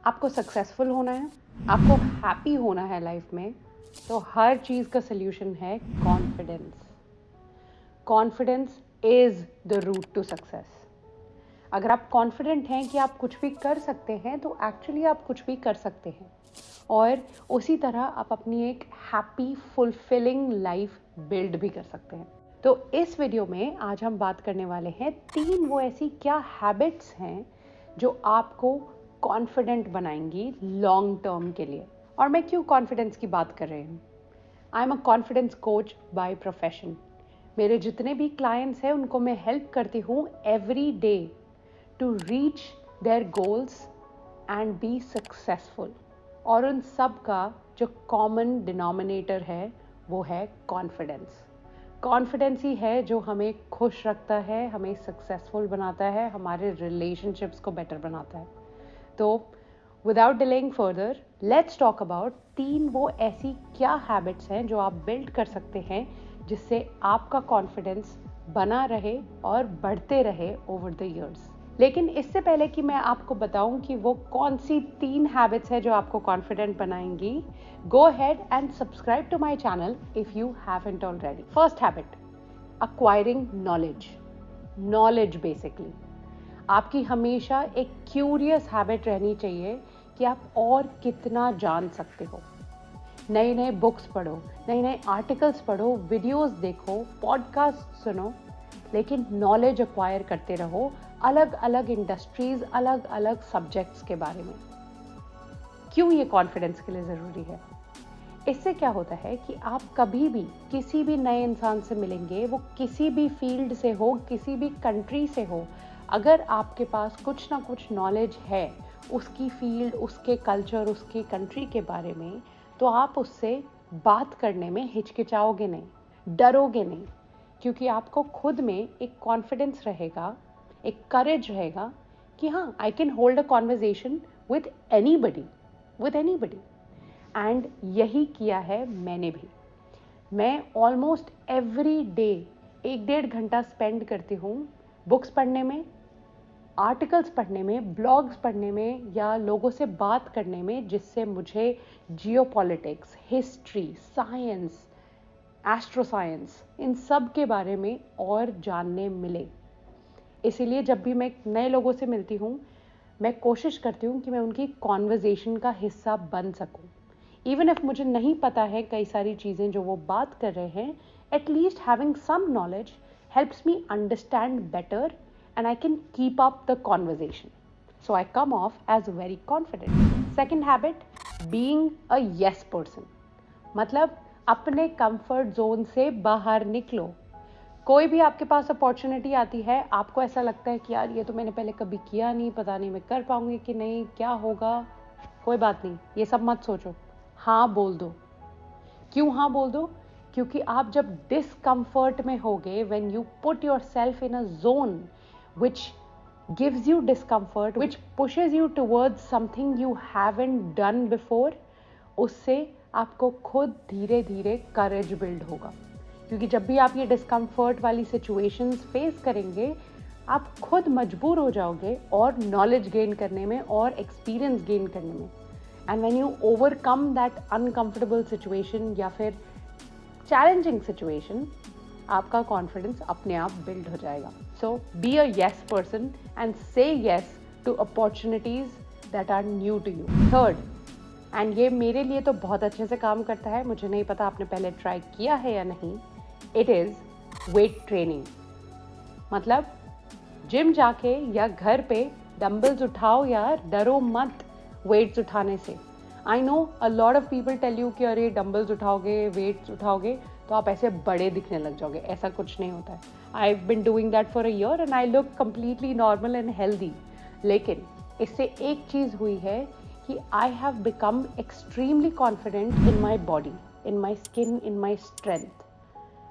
आपको सक्सेसफुल होना है, आपको हैप्पी होना है लाइफ में, तो हर चीज़ का सल्यूशन है confidence. Confidence is the root to success. अगर आप कॉन्फिडेंट हैं कि आप कुछ भी कर सकते हैं, तो एक्चुअली आप कुछ भी कर सकते हैं और उसी तरह आप अपनी एक हैप्पी फुलफिलिंग लाइफ बिल्ड भी कर सकते हैं। तो इस वीडियो में आज हम बात करने वाले हैं 3 वो ऐसी क्या हैबिट्स हैं जो आपको कॉन्फिडेंट बनाएंगी लॉन्ग टर्म के लिए। और मैं क्यों कॉन्फिडेंस की बात कर रही हूँ? I am a confidence coach by profession. मेरे जितने भी क्लाइंट्स हैं उनको मैं हेल्प करती हूँ every day to reach their goals and be successful. और उन सब का जो कॉमन डिनोमिनेटर है वो है कॉन्फिडेंस। कॉन्फिडेंस ही है जो हमें खुश रखता है, हमें सक्सेसफुल बनाता है, हमारे रिलेशनशिप्स को बेटर बनाता है। तो without delaying further, let's talk about 3 वो ऐसी क्या हैबिट्स हैं जो आप बिल्ड कर सकते हैं जिससे आपका कॉन्फिडेंस बना रहे और बढ़ते रहे ओवर द ईयर्स। लेकिन इससे पहले कि मैं आपको बताऊं कि वो कौन सी 3 हैबिट्स है जो आपको कॉन्फिडेंट बनाएंगी, go ahead and subscribe to my channel if you haven't already. First habit, acquiring knowledge basically. आपकी हमेशा एक क्यूरियस हैबिट रहनी चाहिए कि आप और कितना जान सकते हो। नए नए बुक्स पढ़ो, नए नए आर्टिकल्स पढ़ो, वीडियोस देखो, पॉडकास्ट सुनो, लेकिन नॉलेज एक्वायर करते रहो अलग अलग इंडस्ट्रीज, अलग अलग सब्जेक्ट्स के बारे में। क्यों ये कॉन्फिडेंस के लिए ज़रूरी है? इससे क्या होता है कि आप कभी भी किसी भी नए इंसान से मिलेंगे, वो किसी भी फील्ड से हो, किसी भी कंट्री से हो, अगर आपके पास कुछ ना कुछ नॉलेज है उसकी फील्ड, उसके कल्चर, उसके कंट्री के बारे में, तो आप उससे बात करने में हिचकिचाओगे नहीं, डरोगे नहीं, क्योंकि आपको खुद में एक कॉन्फिडेंस रहेगा, एक करेज रहेगा कि हाँ, I can hold a conversation with anybody, and यही किया है मैंने भी। मैं ऑलमोस्ट एवरी डे 1-1.5 घंटा स्पेंड करती हूँ बुक्स पढ़ने में, आर्टिकल्स पढ़ने में, ब्लॉग्स पढ़ने में या लोगों से बात करने में, जिससे मुझे जियोपॉलिटिक्स, हिस्ट्री, साइंस, एस्ट्रोसाइंस, इन सब के बारे में और जानने मिले। इसीलिए जब भी मैं नए लोगों से मिलती हूँ, मैं कोशिश करती हूँ कि मैं उनकी कॉन्वर्जेशन का हिस्सा बन सकूँ। इवन इफ मुझे नहीं पता है कई सारी चीज़ें जो वो बात कर रहे हैं, at least having some knowledge helps me understand better and I can keep up the conversation, so I come off as very confident. Second habit, being a yes person. मतलब अपने कंफर्ट जोन से बाहर निकलो। कोई भी आपके पास अपॉर्चुनिटी आती है, आपको ऐसा लगता है कि यार ये तो मैंने पहले कभी किया नहीं, पता नहीं मैं कर पाऊंगी कि नहीं, क्या होगा, कोई बात नहीं, ये सब मत सोचो, हाँ बोल दो। क्यों हाँ बोल दो? क्योंकि आप जब डिस्कम्फर्ट में होगे, when you put your self in a zone which gives you discomfort, which pushes you towards something you haven't done before, उससे आपको खुद धीरे धीरे करेज बिल्ड होगा। क्योंकि जब भी आप ये डिस्कम्फर्ट वाली सिचुएशंस फेस करेंगे, आप खुद मजबूर हो जाओगे और नॉलेज गेन करने में और एक्सपीरियंस गेन करने में। And when you overcome that uncomfortable situation या फिर चैलेंजिंग सिचुएशन, आपका कॉन्फिडेंस अपने आप बिल्ड हो जाएगा। So be a yes person and say yes to opportunities that are new to you. Third, and ये मेरे लिए तो बहुत अच्छे से काम करता है, मुझे नहीं पता आपने पहले ट्राई किया है या नहीं, इट इज़ वेट ट्रेनिंग। मतलब जिम जाके या घर पे डंबल्स उठाओ यार, डरो मत वेट्स उठाने से। I know a lot of people tell you कि अरे डंबल्स उठाओगे, वेट्स उठाओगे तो आप ऐसे बड़े दिखने लग जाओगे। ऐसा कुछ नहीं होता है। I have been doing that for a year and I look completely normal and healthy. लेकिन इससे एक चीज़ हुई है कि I have become extremely confident in my body, in my skin, in my strength.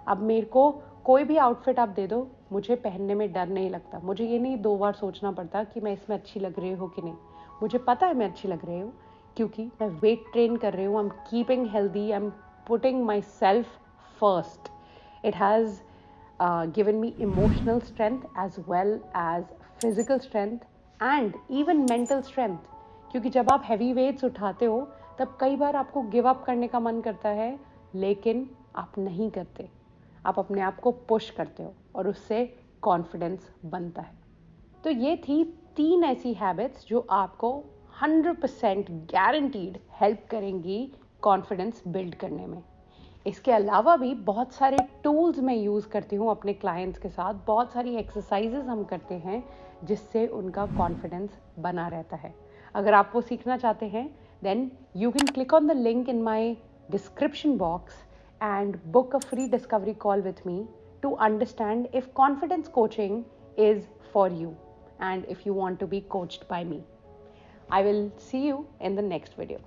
अब मेरे को कोई भी आउटफिट आप दे दो, मुझे पहनने में डर नहीं लगता। मुझे ये नहीं 2 बार सोचना पड़ता कि मैं इसमें अच्छी लग रही हूँ कि नहीं। मुझे पता है मैं अच्छी लग रही हूँ, क्योंकि मैं वेट ट्रेन कर रही हूँ। I am keeping healthy, I am putting my self first. It has given me emotional strength as well as physical strength and even mental strength. क्योंकि जब आप हैवी वेट्स उठाते हो तब कई बार आपको गिव अप करने का मन करता है, लेकिन आप नहीं करते। आप अपने आप को पुश करते हो और उससे कॉन्फिडेंस बनता है। तो ये थी 3 ऐसी हैबिट्स जो आपको 100% गारंटीड हेल्प करेंगी कॉन्फिडेंस बिल्ड करने में। इसके अलावा भी बहुत सारे टूल्स मैं यूज़ करती हूँ अपने क्लाइंट्स के साथ, बहुत सारी एक्सरसाइजेज हम करते हैं जिससे उनका कॉन्फिडेंस बना रहता है। अगर आप वो सीखना चाहते हैं, then you can click on the link in my description box and book a free discovery call with me to understand if confidence coaching is for you and if you want to be coached by me. I will see you in the next video.